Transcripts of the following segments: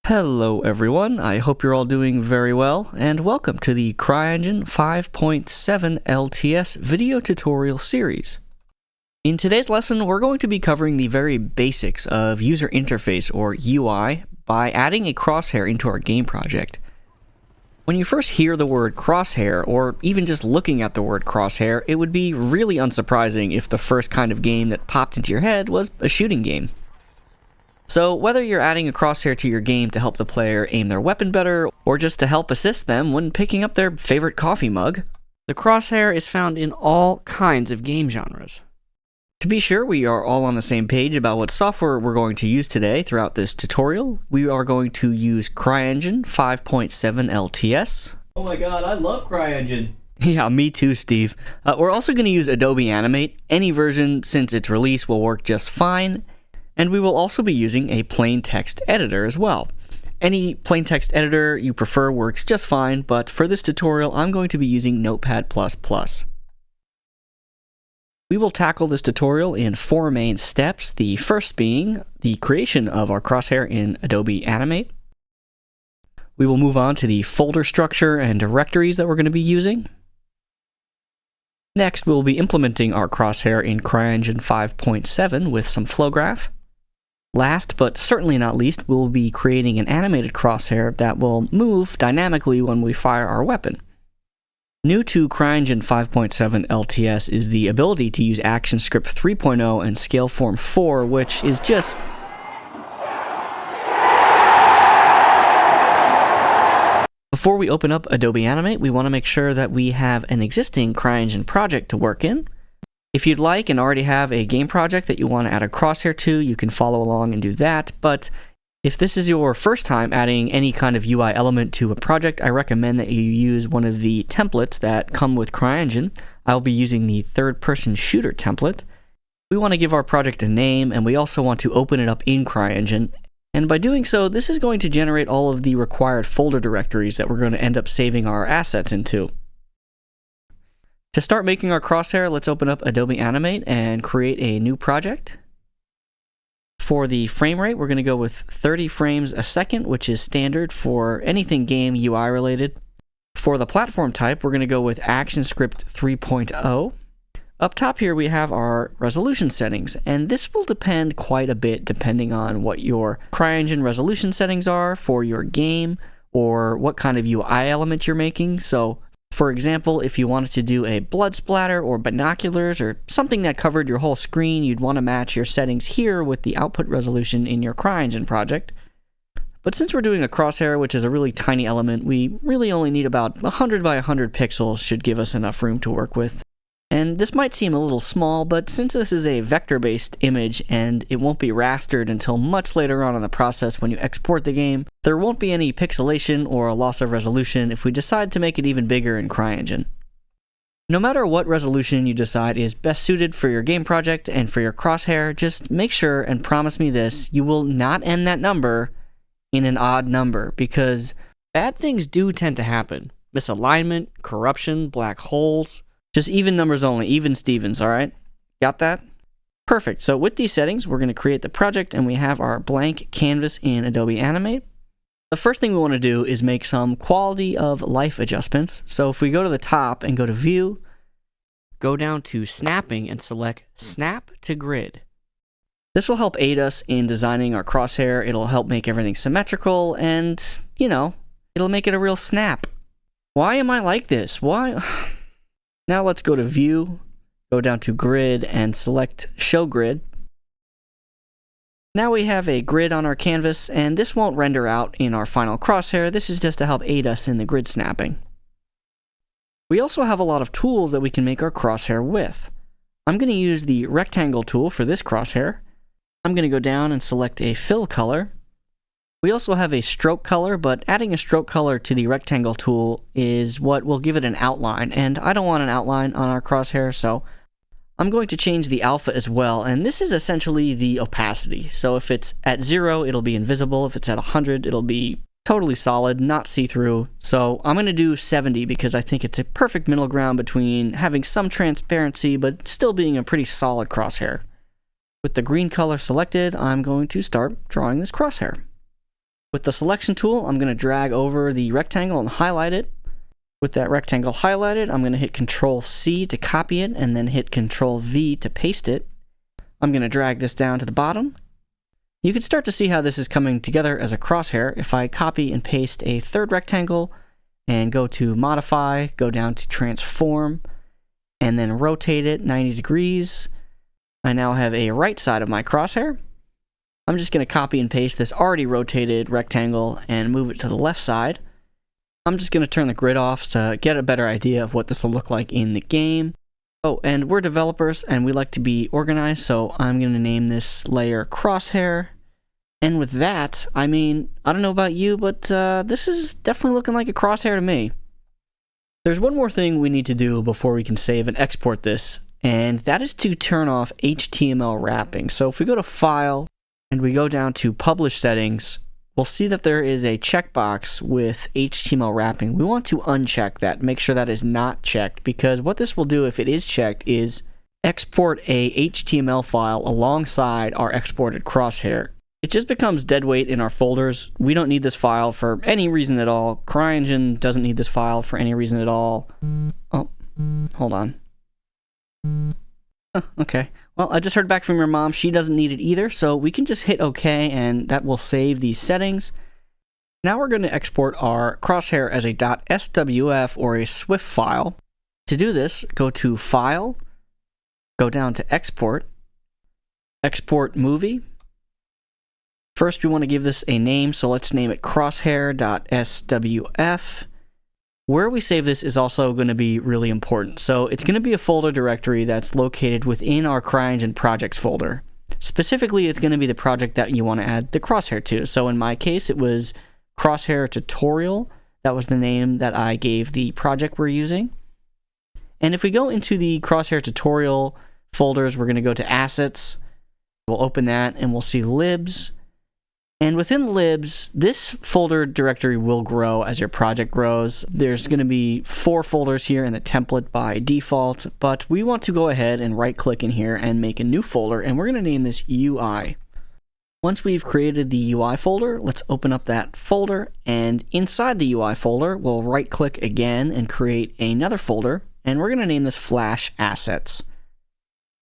Hello everyone, I hope you're all doing very well, and welcome to the Cryengine 5.7 LTS video tutorial series. In today's lesson, we're going to be covering the very basics of user interface, or UI, by adding a crosshair into our game project. When you first hear the word crosshair, or even just looking at the word crosshair, it would be really unsurprising if the first kind of game that popped into your head was a shooting game. So whether you're adding a crosshair to your game to help the player aim their weapon better, or just to help assist them when picking up their favorite coffee mug, the crosshair is found in all kinds of game genres. To be sure we are all on the same page about what software we're going to use today throughout this tutorial, we are going to use Cryengine 5.7 LTS. Oh my god, I love Cryengine! Yeah, me too, Steve. We're also going to use Adobe Animate. Any version since its release will work just fine. And we will also be using a plain text editor as well. Any plain text editor you prefer works just fine, but for this tutorial I'm going to be using Notepad++. We will tackle this tutorial in 4 main steps, the first being the creation of our crosshair in Adobe Animate. We will move on to the folder structure and directories that we're going to be using. Next, we'll be implementing our crosshair in Cryengine 5.7 with some flow graph. Last, but certainly not least, we'll be creating an animated crosshair that will move dynamically when we fire our weapon. New to Cryengine 5.7 LTS is the ability to use ActionScript 3.0 and CryScaleForm 4, which is just... Before we open up Adobe Animate, we want to make sure that we have an existing Cryengine project to work in. If you'd like and already have a game project that you want to add a crosshair to, you can follow along and do that, but if this is your first time adding any kind of UI element to a project, I recommend that you use one of the templates that come with Cryengine. I'll be using the third-person shooter template. We want to give our project a name, and we also want to open it up in Cryengine, and by doing so, this is going to generate all of the required folder directories that we're going to end up saving our assets into. To start making our crosshair, let's open up Adobe Animate and create a new project. For the frame rate, we're going to go with 30 frames a second, which is standard for anything game UI related. For the platform type, we're going to go with ActionScript 3.0. Up top here, we have our resolution settings, and this will depend quite a bit depending on what your Cryengine resolution settings are for your game or what kind of UI element you're making. So, for example, if you wanted to do a blood splatter or binoculars or something that covered your whole screen, you'd want to match your settings here with the output resolution in your Cryengine project. But since we're doing a crosshair, which is a really tiny element, we really only need about 100 by 100 pixels should give us enough room to work with. And this might seem a little small, but since this is a vector-based image and it won't be rastered until much later on in the process when you export the game, there won't be any pixelation or a loss of resolution if we decide to make it even bigger in Cryengine. No matter what resolution you decide is best suited for your game project and for your crosshair, just make sure and promise me this, you will not end that number in an odd number, because bad things do tend to happen. Misalignment, corruption, black holes... Just even numbers only, even Stevens, alright? Got that? Perfect. So with these settings, we're going to create the project, and we have our blank canvas in Adobe Animate. The first thing we want to do is make some quality of life adjustments. So if we go to the top and go to View, go down to Snapping and select Snap to Grid. This will help aid us in designing our crosshair. It'll help make everything symmetrical, and, you know, it'll make it a real snap. Why am I like this? Why... Now let's go to View, go down to Grid, and select Show Grid. Now we have a grid on our canvas, and this won't render out in our final crosshair. This is just to help aid us in the grid snapping. We also have a lot of tools that we can make our crosshair with. I'm going to use the rectangle tool for this crosshair. I'm going to go down and select a fill color. We also have a stroke color, but adding a stroke color to the rectangle tool is what will give it an outline, and I don't want an outline on our crosshair, so I'm going to change the alpha as well, and this is essentially the opacity. So if it's at 0, it'll be invisible. If it's at 100, it'll be totally solid, not see-through. So I'm going to do 70 because I think it's a perfect middle ground between having some transparency, but still being a pretty solid crosshair. With the green color selected, I'm going to start drawing this crosshair. With the selection tool, I'm going to drag over the rectangle and highlight it. With that rectangle highlighted, I'm going to hit Control C to copy it and then hit Control V to paste it. I'm going to drag this down to the bottom. You can start to see how this is coming together as a crosshair. If I copy and paste a third rectangle and go to Modify, go down to Transform, and then rotate it 90 degrees, I now have a right side of my crosshair. I'm just going to copy and paste this already rotated rectangle and move it to the left side. I'm just going to turn the grid off to get a better idea of what this will look like in the game. Oh, and we're developers and we like to be organized, so I'm going to name this layer Crosshair. And with that, I mean, I don't know about you, but this is definitely looking like a crosshair to me. There's one more thing we need to do before we can save and export this, and that is to turn off HTML wrapping. So if we go to File and we go down to Publish Settings, we'll see that there is a checkbox with HTML wrapping. We want to uncheck that, make sure that is not checked, because what this will do if it is checked is export a HTML file alongside our exported crosshair. It just becomes dead weight in our folders. We don't need this file for any reason at all. Cryengine doesn't need this file for any reason at all. Oh, hold on. Oh, okay. Well, I just heard back from your mom. She doesn't need it either, so we can just hit OK, and that will save these settings. Now we're going to export our crosshair as a .swf or a SWF file. To do this, go to File, go down to Export, Export Movie. First, we want to give this a name, so let's name it crosshair.swf. Where we save this is also going to be really important. So it's going to be a folder directory that's located within our Cryengine projects folder. Specifically, it's going to be the project that you want to add the crosshair to. So in my case, it was Crosshair Tutorial. That was the name that I gave the project we're using. And if we go into the Crosshair Tutorial folders, we're going to go to Assets. We'll open that and we'll see Libs. And within libs, this folder directory will grow as your project grows. There's going to be 4 folders here in the template by default, but we want to go ahead and right-click in here and make a new folder, and we're going to name this UI. Once we've created the UI folder, let's open up that folder, and inside the UI folder, we'll right-click again and create another folder, and we're going to name this Flash Assets.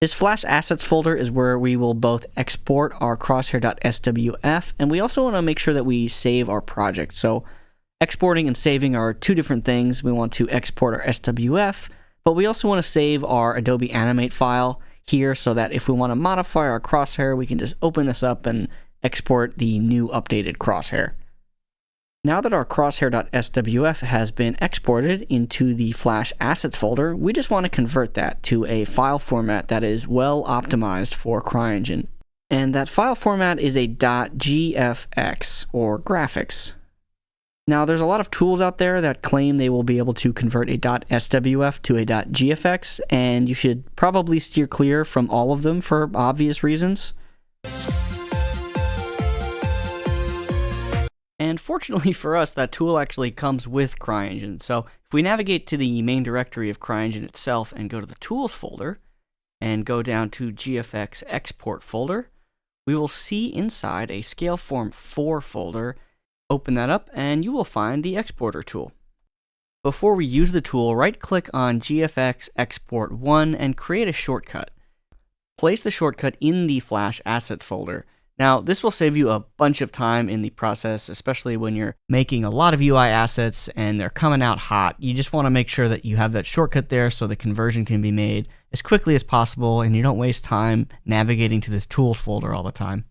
This Flash Assets folder is where we will both export our crosshair.swf, and we also want to make sure that we save our project. So exporting and saving are 2 different things. We want to export our SWF, but we also want to save our Adobe Animate file here so that if we want to modify our crosshair, we can just open this up and export the new updated crosshair. Now that our crosshair.swf has been exported into the Flash Assets folder, we just want to convert that to a file format that is well optimized for Cryengine. And that file format is a .gfx, or graphics. Now, there's a lot of tools out there that claim they will be able to convert a .swf to a .gfx, and you should probably steer clear from all of them for obvious reasons. And fortunately for us, that tool actually comes with Cryengine. So if we navigate to the main directory of Cryengine itself and go to the Tools folder, and go down to GFX Export folder, we will see inside a CryScaleForm 4 folder. Open that up, and you will find the Exporter tool. Before we use the tool, right-click on GFX Export 1 and create a shortcut. Place the shortcut in the Flash Assets folder. Now, this will save you a bunch of time in the process, especially when you're making a lot of UI assets and they're coming out hot. You just want to make sure that you have that shortcut there so the conversion can be made as quickly as possible and you don't waste time navigating to this tools folder all the time.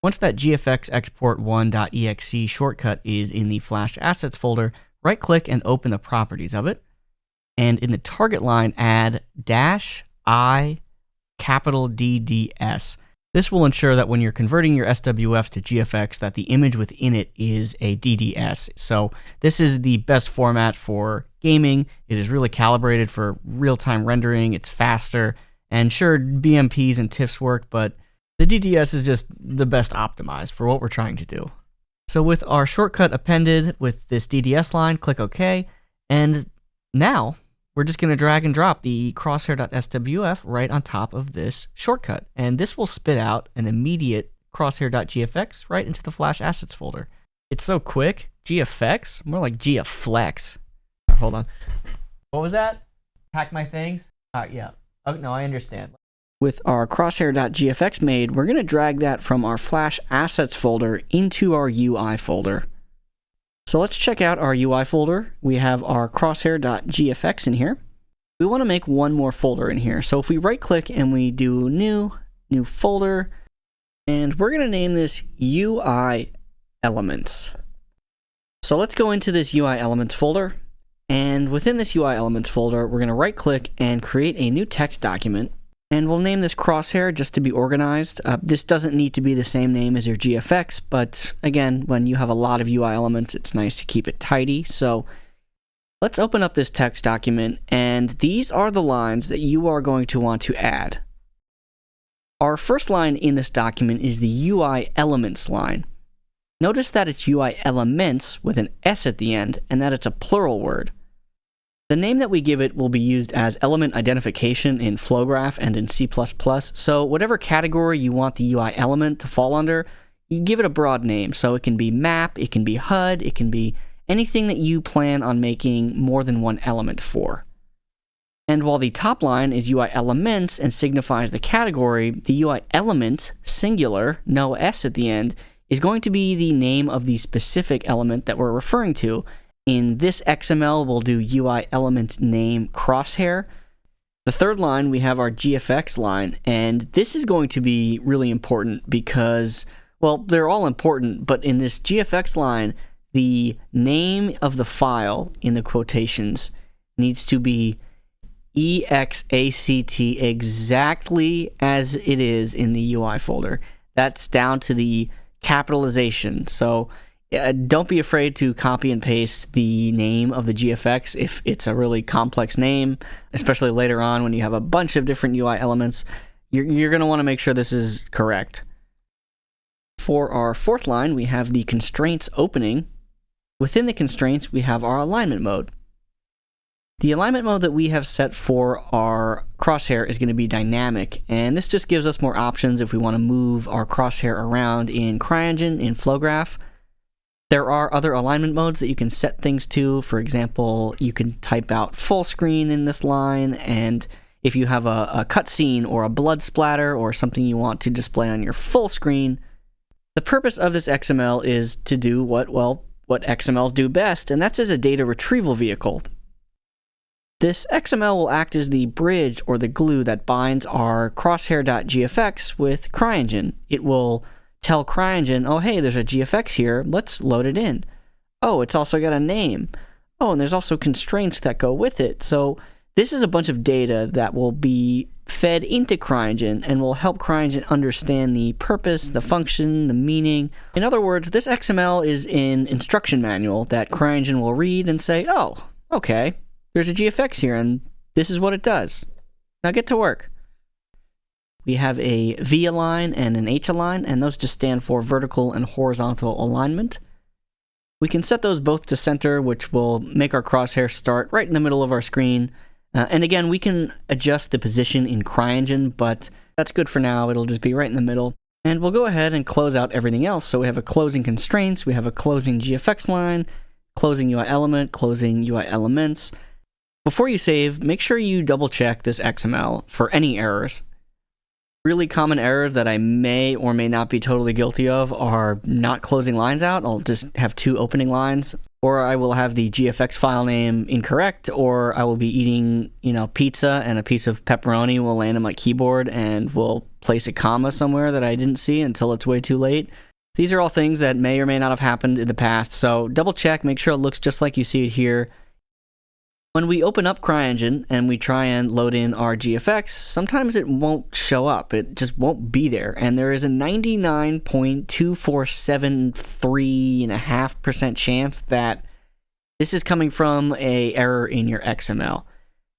Once that GFX Export 1.exe shortcut is in the Flash Assets folder, right-click and open the properties of it. And in the target line, add -I $DDS. This will ensure that when you're converting your SWF to GFX, that the image within it is a DDS. So this is the best format for gaming. It is really calibrated for real-time rendering. It's faster. And sure, BMPs and TIFFs work, but the DDS is just the best optimized for what we're trying to do. So with our shortcut appended with this DDS line, click OK. And now we're just going to drag and drop the crosshair.swf right on top of this shortcut. And this will spit out an immediate crosshair.gfx right into the Flash Assets folder. It's so quick. GFX? More like GFlex. Hold on. What was that? Pack my things? Yeah. Oh, no, I understand. With our crosshair.gfx made, we're going to drag that from our Flash Assets folder into our UI folder. So let's check out our UI folder. We have our crosshair.gfx in here. We want to make one more folder in here. So if we right-click and we do new folder, and we're going to name this UI Elements. So let's go into this UI Elements folder, and within this UI Elements folder, we're going to right-click and create a new text document, and we'll name this Crosshair just to be organized. This doesn't need to be the same name as your GFX, but again, when you have a lot of UI elements, it's nice to keep it tidy. So let's open up this text document, and these are the lines that you are going to want to add. Our first line in this document is the UI Elements line. Notice that it's UI Elements with an S at the end, and that it's a plural word. The name that we give it will be used as element identification in Flowgraph and in C++, so whatever category you want the UI element to fall under, you give it a broad name. So it can be map, it can be HUD, it can be anything that you plan on making more than one element for. And while the top line is UI Elements and signifies the category, the UI element, singular, no S at the end, is going to be the name of the specific element that we're referring to. In this XML, we'll do UI element name Crosshair. The third line, we have our GFX line, and this is going to be really important because, well, they're all important, but in this GFX line, the name of the file in the quotations needs to be EXACT exactly as it is in the UI folder. That's down to the capitalization. So don't be afraid to copy and paste the name of the GFX if it's a really complex name, especially later on when you have a bunch of different UI elements. You're going to want to make sure this is correct. For our fourth line, we have the constraints opening. Within the constraints, we have our alignment mode. The alignment mode that we have set for our crosshair is going to be dynamic, and this just gives us more options if we want to move our crosshair around in Cryengine, in Flowgraph. There are other alignment modes that you can set things to. For example, you can type out full screen in this line, and if you have a cutscene or a blood splatter or something you want to display on your full screen, the purpose of this XML is to do what XMLs do best, and that's as a data retrieval vehicle. This XML will act as the bridge or the glue that binds our crosshair.gfx with Cryengine. It will tell Cryengine, oh hey, there's a GFX here, let's load it in. Oh, it's also got a name. Oh, and there's also constraints that go with it. So this is a bunch of data that will be fed into Cryengine and will help Cryengine understand the purpose, the function, the meaning. In other words, this XML is an instruction manual that Cryengine will read and say, oh, okay, there's a GFX here and this is what it does. Now get to work. We have a V-align and an H-align, and those just stand for vertical and horizontal alignment. We can set those both to center, which will make our crosshair start right in the middle of our screen. And again, we can adjust the position in Cryengine, but that's good for now. It'll just be right in the middle. And we'll go ahead and close out everything else. So we have a closing constraints, we have a closing GFX line, closing UI element, closing UI elements. Before you save, make sure you double check this XML for any errors. Really common errors that I may or may not be totally guilty of are not closing lines out. I'll just have two opening lines, or I will have the GFX file name incorrect, or I will be eating, pizza and a piece of pepperoni will land on my keyboard and will place a comma somewhere that I didn't see until it's way too late. These are all things that may or may not have happened in the past, so double check, make sure it looks just like you see it here. When we open up Cryengine and we try and load in our GFX, sometimes it won't show up. It just won't be there. And there is a 99.2473.5% chance that this is coming from an error in your XML.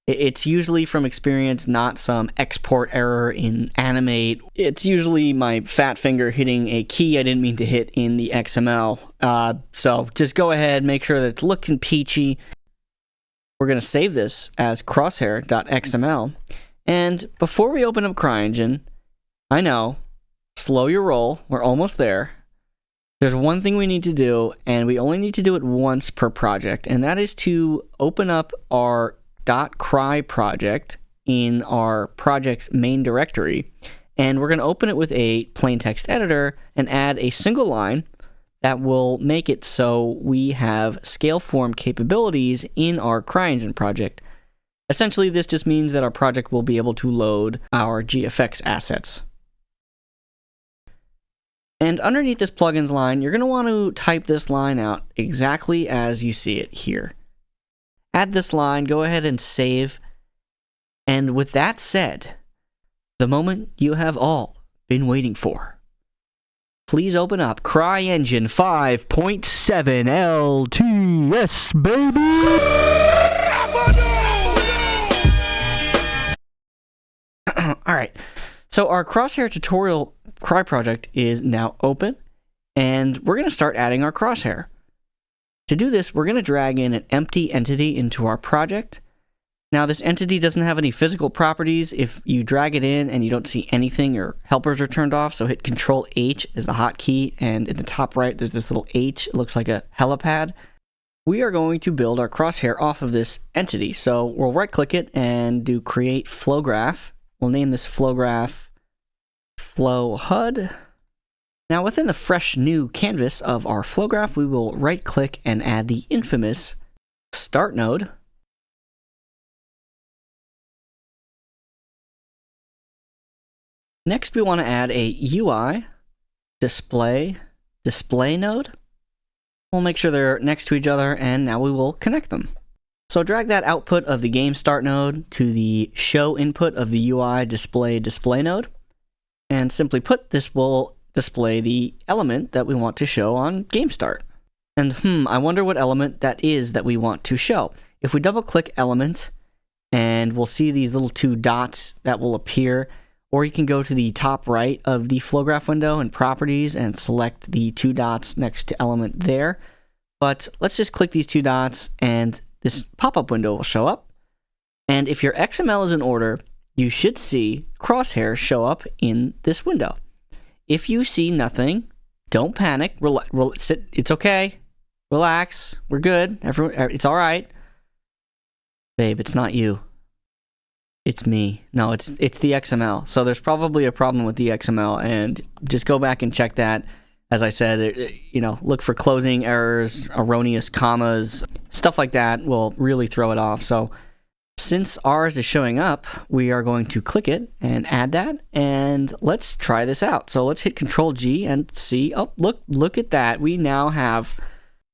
It's usually from experience, not some export error in Animate. It's usually my fat finger hitting a key I didn't mean to hit in the XML. So just go ahead, make sure that it's looking peachy. We're going to save this as crosshair.xml. And before we open up Cryengine, I know, slow your roll, we're almost there. There's one thing we need to do, and we only need to do it once per project, and that is to open up our .cry project in our project's main directory, and we're going to open it with a plain text editor and add a single line that will make it so we have CryScaleForm capabilities in our Cryengine project. Essentially, this just means that our project will be able to load our GFX assets. And underneath this plugins line, you're going to want to type this line out exactly as you see it here. Add this line, go ahead and save. And with that said, the moment you have all been waiting for, please open up Cryengine 5.7 LTS, baby! Alright, so our Crosshair tutorial Cry project is now open, and we're going to start adding our Crosshair. To do this, we're going to drag in an empty entity into our project. Now, this entity doesn't have any physical properties. If you drag it in and you don't see anything, your helpers are turned off, so hit Control-H as the hotkey, and in the top right, there's this little H. It looks like a helipad. We are going to build our Crosshair off of this entity, so we'll right-click it and do Create Flow Graph. We'll name this Flow Graph Flow HUD. Now, within the fresh new canvas of our flow graph, we will right-click and add the infamous Start node. Next, we want to add a UI display node. We'll make sure they're next to each other, and now we will connect them. So drag that output of the game start node to the show input of the UI display node. And simply put, this will display the element that we want to show on game start. And I wonder what element that is that we want to show. If we double click element, and we'll see these little two dots that will appear, or you can go to the top right of the flow graph window and properties and select the two dots next to element there. But let's just click these two dots and this pop-up window will show up. And if your XML is in order, you should see Crosshair show up in this window. If you see nothing, don't panic. It's okay. Relax. We're good. It's all right. Babe, it's not you. It's me. No, it's the XML. So there's probably a problem with the XML, and just go back and check that. As I said, look for closing errors, erroneous commas, stuff like that will really throw it off. So since ours is showing up, we are going to click it and add that, and let's try this out. So let's hit Control-G and see. Oh, look at that. We now have,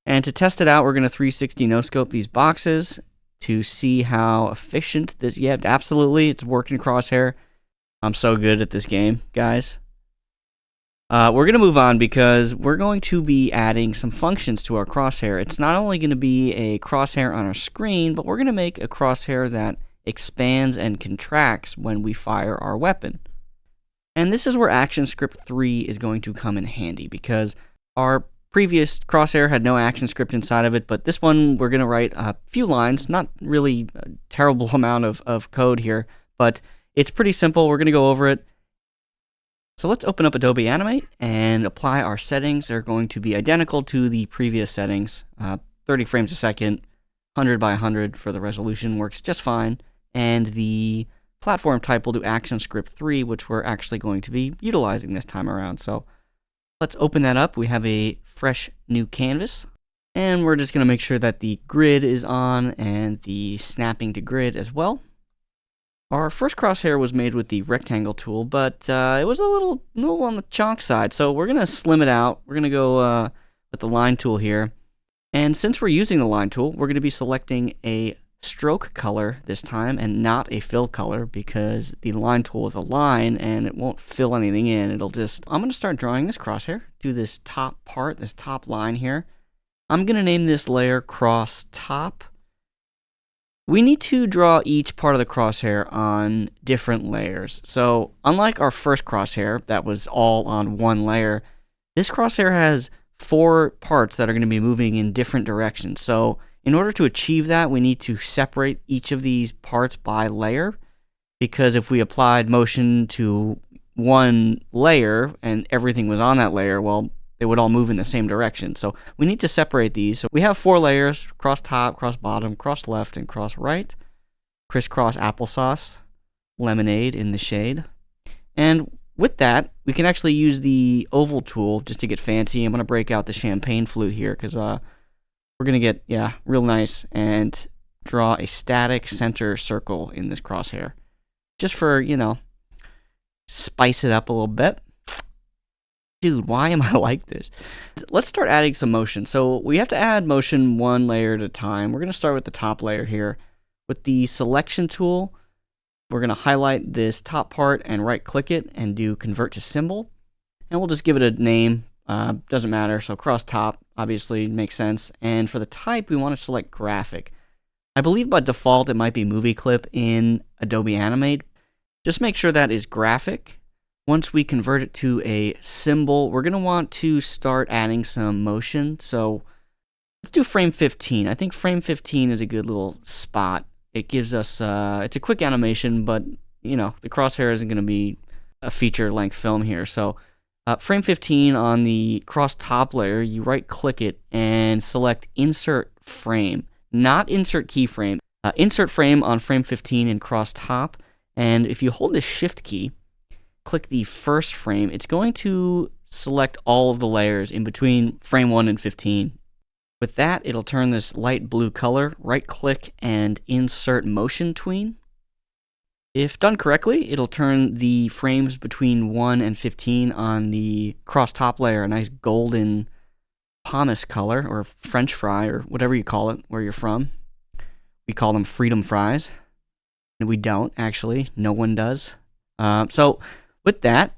and to test it out, we're going to 360 no-scope these boxes to see how efficient this, yeah, absolutely, it's working Crosshair. I'm so good at this game, guys. We're going to move on because we're going to be adding some functions to our Crosshair. It's not only going to be a Crosshair on our screen, but we're going to make a Crosshair that expands and contracts when we fire our weapon. And this is where ActionScript 3 is going to come in handy, because our previous Crosshair had no ActionScript inside of it, but this one we're going to write a few lines, not really a terrible amount of code here, but it's pretty simple. We're going to go over it. So let's open up Adobe Animate and apply our settings. They're going to be identical to the previous settings. 30 frames a second, 100 by 100 for the resolution works just fine. And the platform type will do ActionScript 3, which we're actually going to be utilizing this time around. So let's open that up. We have a fresh new canvas. And we're just going to make sure that the grid is on and the snapping to grid as well. Our first Crosshair was made with the rectangle tool, but it was a little on the chonk side, so we're going to slim it out. We're going to go with the line tool here. And since we're using the line tool, we're going to be selecting a stroke color this time and not a fill color, because the line tool is a line and it won't fill anything in. I'm going to start drawing this Crosshair. Do this top part, this top line here. I'm going to name this layer Cross Top. We need to draw each part of the Crosshair on different layers. So unlike our first Crosshair that was all on one layer, this Crosshair has 4 parts that are going to be moving in different directions. So in order to achieve that, we need to separate each of these parts by layer, because if we applied motion to one layer and everything was on that layer, well, they would all move in the same direction. So we need to separate these. So we have 4 layers: cross top, cross bottom, cross left, and cross right. Crisscross applesauce, lemonade in the shade. And with that, we can actually use the oval tool just to get fancy. I'm going to break out the champagne flute here because we're going to get, real nice and draw a static center circle in this crosshair. Just for, spice it up a little bit. Dude, why am I like this? Let's start adding some motion. So we have to add motion 1 layer at a time. We're going to start with the top layer here. With the selection tool, we're going to highlight this top part and right-click it and do convert to symbol. And we'll just give it a name. Doesn't matter. So cross top obviously makes sense. And for the type, we want to select graphic. I believe by default it might be movie clip in Adobe Animate. Just make sure that is graphic. Once we convert it to a symbol, we're going to want to start adding some motion. So let's do frame 15. I think frame 15 is a good little spot. It gives us, it's a quick animation, but, the crosshair isn't going to be a feature-length film here. So frame 15 on the cross top layer, you right-click it and select Insert Frame, not Insert Keyframe. Insert Frame on frame 15 in cross top, and if you hold the Shift key, click the first frame, it's going to select all of the layers in between frame 1 and 15. With that, it'll turn this light blue color, right-click and insert motion tween. If done correctly, it'll turn the frames between 1 and 15 on the cross top layer a nice golden pomace color, or French fry, or whatever you call it where you're from. We call them freedom fries. And we don't, actually. No one does. So with that,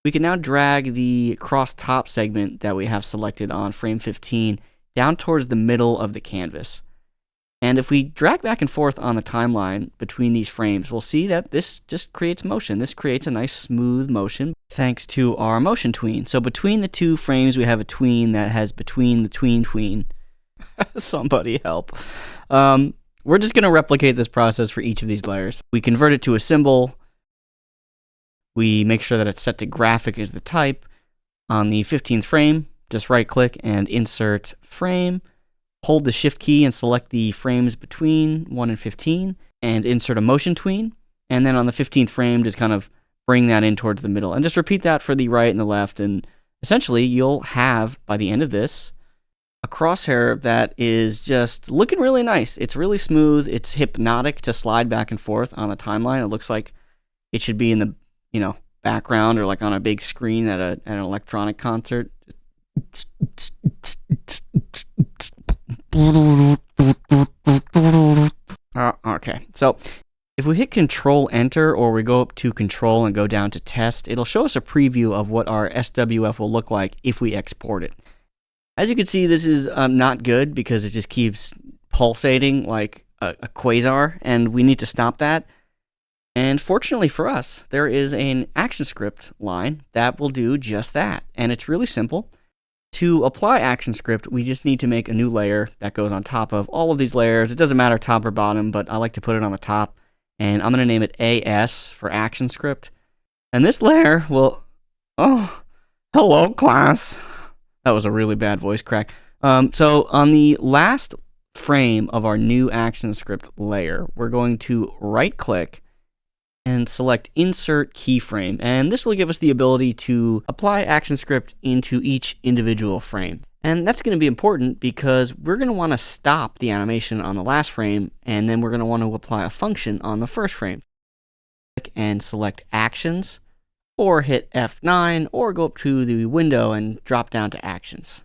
we can now drag the cross top segment that we have selected on frame 15 down towards the middle of the canvas. And if we drag back and forth on the timeline between these frames, we'll see that this just creates motion. This creates a nice smooth motion thanks to our motion tween. So between the 2 frames, we have a tween that has between the tween. Somebody help. We're just going to replicate this process for each of these layers. We convert it to a symbol. We make sure that it's set to graphic as the type. On the 15th frame, just right-click and insert frame. Hold the Shift key and select the frames between 1 and 15 and insert a motion tween. And then on the 15th frame, just kind of bring that in towards the middle. And just repeat that for the right and the left. And essentially, you'll have, by the end of this, a crosshair that is just looking really nice. It's really smooth. It's hypnotic to slide back and forth on the timeline. It looks like it should be in the, background or like on a big screen at an electronic concert. Okay, so if we hit Control-Enter or we go up to Control and go down to Test, it'll show us a preview of what our SWF will look like if we export it. As you can see, this is not good because it just keeps pulsating like a quasar, and we need to stop that. And fortunately for us, there is an ActionScript line that will do just that, and it's really simple. To apply ActionScript, we just need to make a new layer that goes on top of all of these layers. It doesn't matter top or bottom, but I like to put it on the top, and I'm going to name it AS for ActionScript. And this layer will... Oh, hello, class. That was a really bad voice crack. So on the last frame of our new ActionScript layer, we're going to right-click and select Insert Keyframe, and this will give us the ability to apply ActionScript into each individual frame. And that's going to be important because we're going to want to stop the animation on the last frame, and then we're going to want to apply a function on the first frame. Click and select Actions, or hit F9, or go up to the window and drop down to Actions.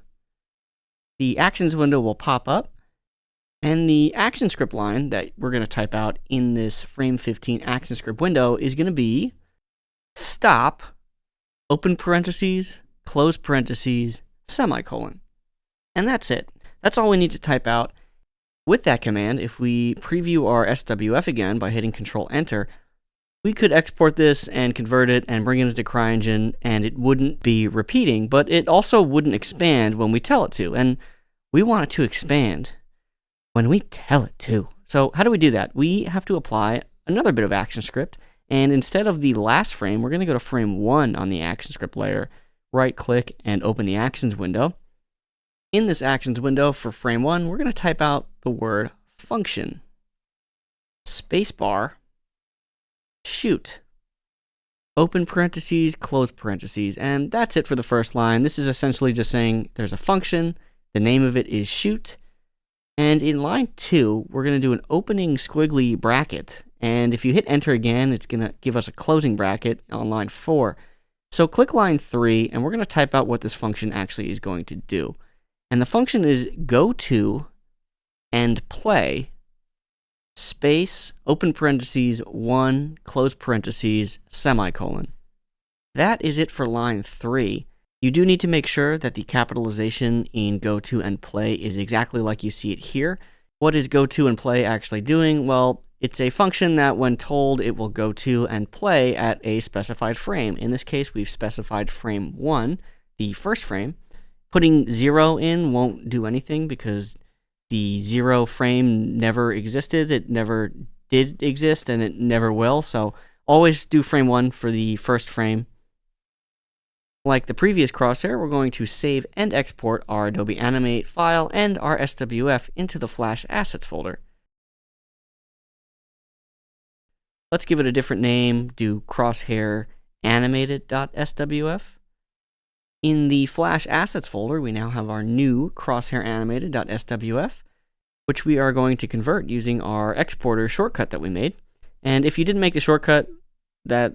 The Actions window will pop up, and the ActionScript line that we're going to type out in this frame 15 ActionScript window is going to be stop, open parentheses, close parentheses, semicolon. And that's it. That's all we need to type out. With that command, if we preview our SWF again by hitting Control-Enter, we could export this and convert it and bring it into Cryengine, and it wouldn't be repeating, but it also wouldn't expand when we tell it to. And we want it to expand when we tell it to. So how do we do that? We have to apply another bit of ActionScript, and instead of the last frame, we're going to go to frame 1 on the ActionScript layer, right-click, and open the Actions window. In this Actions window for frame 1, we're going to type out the word function. Spacebar, shoot. Open parentheses, close parentheses, and that's it for the first line. This is essentially just saying there's a function, the name of it is shoot, and in line 2, we're going to do an opening squiggly bracket, and if you hit enter again, it's going to give us a closing bracket on line 4. So click line 3, and we're going to type out what this function actually is going to do. And the function is go to and play space, open parentheses, 1, close parentheses, semicolon. That is it for line 3. You do need to make sure that the capitalization in go to and play is exactly like you see it here. What is go to and play actually doing? Well, it's a function that when told it will go to and play at a specified frame. In this case, we've specified frame 1, the first frame. Putting 0 in won't do anything because the 0 frame never existed, it never did exist, and it never will, so always do frame 1 for the first frame. Like the previous Crosshair, we're going to save and export our Adobe Animate file and our SWF into the Flash Assets folder. Let's give it a different name, do Crosshair Animated.swf. In the Flash Assets folder, we now have our new Crosshair Animated.swf, which we are going to convert using our exporter shortcut that we made. And if you didn't make the shortcut that,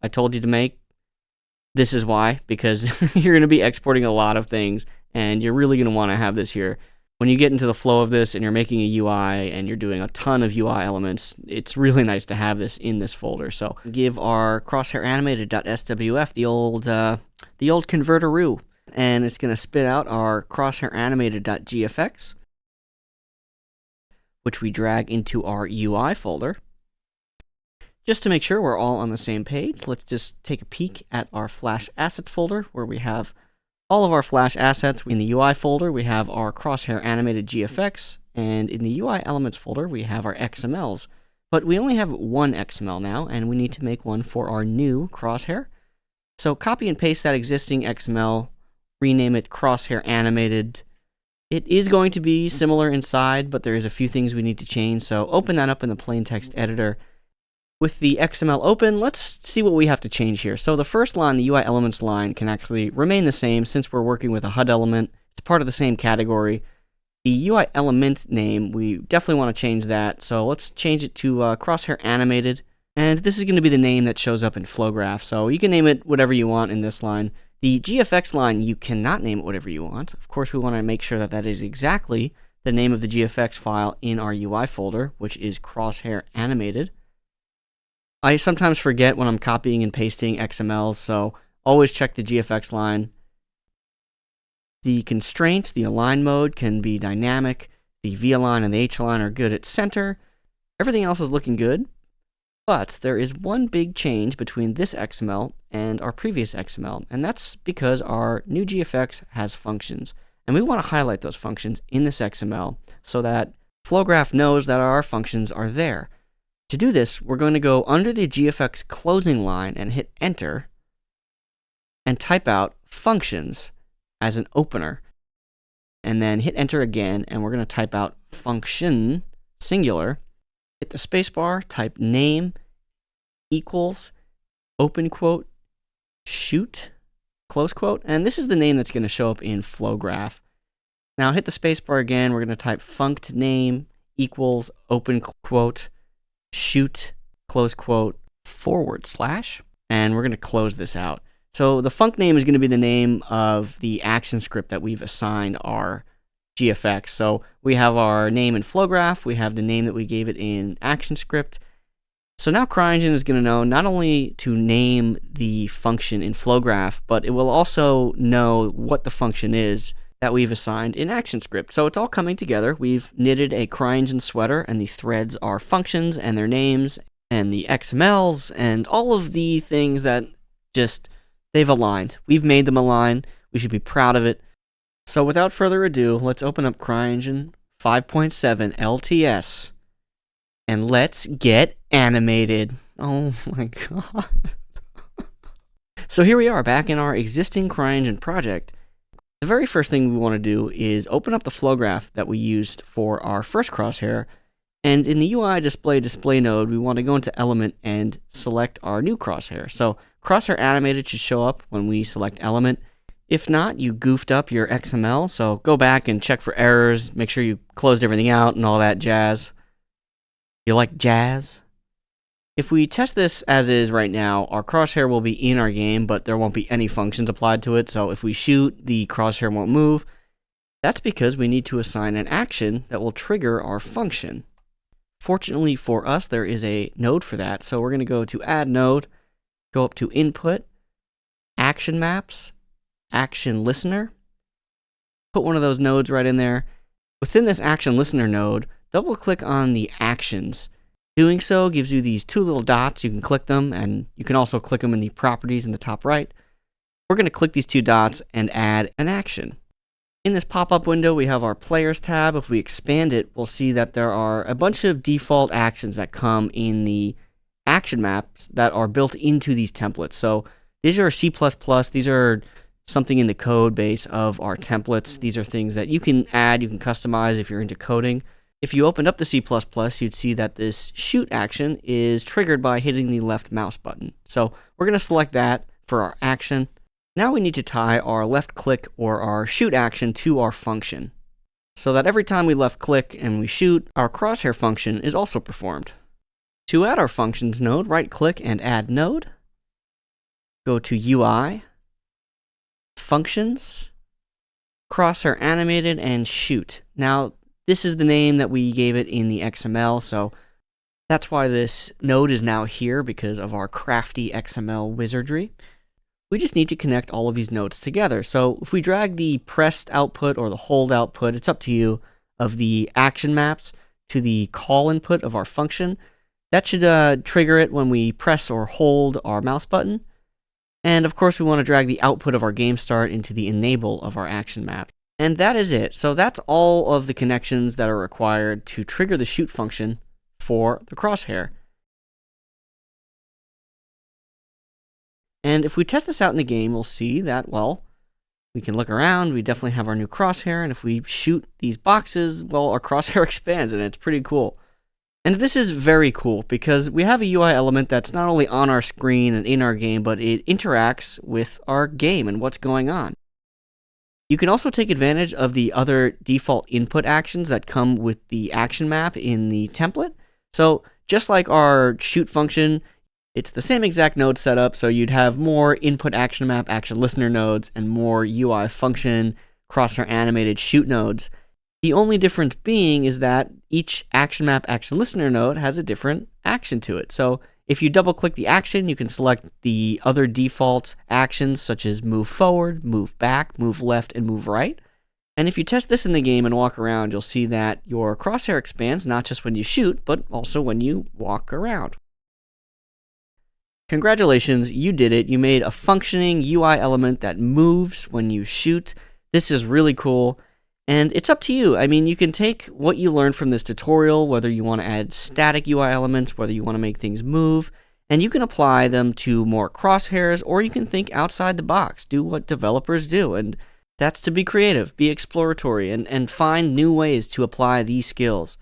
I told you to make, this is why, because you're going to be exporting a lot of things, and you're really going to want to have this here. When you get into the flow of this and you're making a UI and you're doing a ton of UI elements, it's really nice to have this in this folder. So give our Crosshair Animated.swf the old converteroo, and it's going to spit out our Crosshair Animated.gfx, which we drag into our UI folder. Just to make sure we're all on the same page, let's just take a peek at our Flash Assets folder where we have all of our Flash assets. In the UI folder, we have our Crosshair Animated GFX, and in the UI Elements folder, we have our XMLs. But we only have one XML now, and we need to make one for our new Crosshair. So copy and paste that existing XML, rename it Crosshair Animated. It is going to be similar inside, but there's a few things we need to change, so open that up in the plain text editor. With the XML open, let's see what we have to change here. So the first line, the UI Elements line, can actually remain the same since we're working with a HUD element. It's part of the same category. The UI element name, we definitely want to change that. So let's change it to Crosshair Animated. And this is going to be the name that shows up in FlowGraph. So you can name it whatever you want in this line. The GFX line, you cannot name it whatever you want. Of course, we want to make sure that that is exactly the name of the GFX file in our UI folder, which is Crosshair Animated. I sometimes forget when I'm copying and pasting XMLs, so always check the GFX line. The constraints, the align mode can be dynamic. The V-align and the H-align are good at center. Everything else is looking good, but there is one big change between this XML and our previous XML, and that's because our new GFX has functions, and we want to highlight those functions in this XML so that FlowGraph knows that our functions are there. To do this, we're going to go under the GFX closing line and hit enter and type out functions as an opener. And then hit enter again, and we're going to type out function, singular. Hit the spacebar, type name equals, open quote, shoot, close quote. And this is the name that's going to show up in FlowGraph. Now hit the spacebar again, we're going to type funct name equals, open quote, shoot, close quote, /, and we're going to close this out. So the func name is going to be the name of the action script that we've assigned our GFX. So we have our name in FlowGraph, we have the name that we gave it in ActionScript. So now Cryengine is going to know not only to name the function in FlowGraph, but it will also know what the function is that we've assigned in ActionScript. So it's all coming together. We've knitted a Cryengine sweater, and the threads are functions and their names, and the XMLs, and all of the things that they've aligned. We've made them align. We should be proud of it. So without further ado, let's open up Cryengine 5.7 LTS, and let's get animated. Oh my god. So here we are back in our existing Cryengine project. The very first thing we want to do is open up the flow graph that we used for our first Crosshair. And in the UI display node, we want to go into Element and select our new Crosshair. So Crosshair Animated should show up when we select Element. If not, you goofed up your XML, so go back and check for errors, make sure you closed everything out and all that jazz. You like jazz? If we test this as is right now, our Crosshair will be in our game, but there won't be any functions applied to it, so if we shoot, the Crosshair won't move. That's because we need to assign an action that will trigger our function. Fortunately for us, there is a node for that, so we're going to go to Add Node, go up to Input, Action Maps, Action Listener, put one of those nodes right in there. Within this Action Listener node, double-click on the actions. Doing so gives you these two little dots. You can click them, and you can also click them in the properties in the top right. We're going to click these two dots and add an action. In this pop-up window, we have our Players tab. If we expand it, we'll see that there are a bunch of default actions that come in the action maps that are built into these templates. So these are C++. These are something in the code base of our templates. These are things that you can add, you can customize if you're into coding. If you opened up the C++, you'd see that this shoot action is triggered by hitting the left mouse button. So we're going to select that for our action. Now we need to tie our left click or our shoot action to our function, so that every time we left click and we shoot, our Crosshair function is also performed. To add our functions node, right click and add node. Go to UI, Functions, Crosshair Animated, and Shoot. Now, this is the name that we gave it in the XML, so that's why this node is now here, because of our crafty XML wizardry. We just need to connect all of these nodes together. So if we drag the pressed output or the hold output, it's up to you, of the action maps to the call input of our function, that should trigger it when we press or hold our mouse button. And of course, we want to drag the output of our game start into the enable of our action map. And that is it. So that's all of the connections that are required to trigger the shoot function for the Crosshair. And if we test this out in the game, we'll see that, well, we can look around, we definitely have our new Crosshair, and if we shoot these boxes, well, our Crosshair expands, and it's pretty cool. And this is very cool, because we have a UI element that's not only on our screen and in our game, but it interacts with our game and what's going on. You can also take advantage of the other default input actions that come with the action map in the template. So just like our shoot function, it's the same exact node setup, so you'd have more input action map, action listener nodes, and more UI function, Crosshair animated shoot nodes. The only difference being is that each action map, action listener node has a different action to it. So if you double click the action, you can select the other default actions such as move forward, move back, move left, and move right. And if you test this in the game and walk around, you'll see that your Crosshair expands not just when you shoot, but also when you walk around. Congratulations, you did it. You made a functioning UI element that moves when you shoot. This is really cool, and it's up to you. I mean, you can take what you learned from this tutorial, whether you want to add static UI elements, whether you want to make things move, and you can apply them to more Crosshairs, or you can think outside the box, do what developers do, and that's to be creative, be exploratory, and find new ways to apply these skills.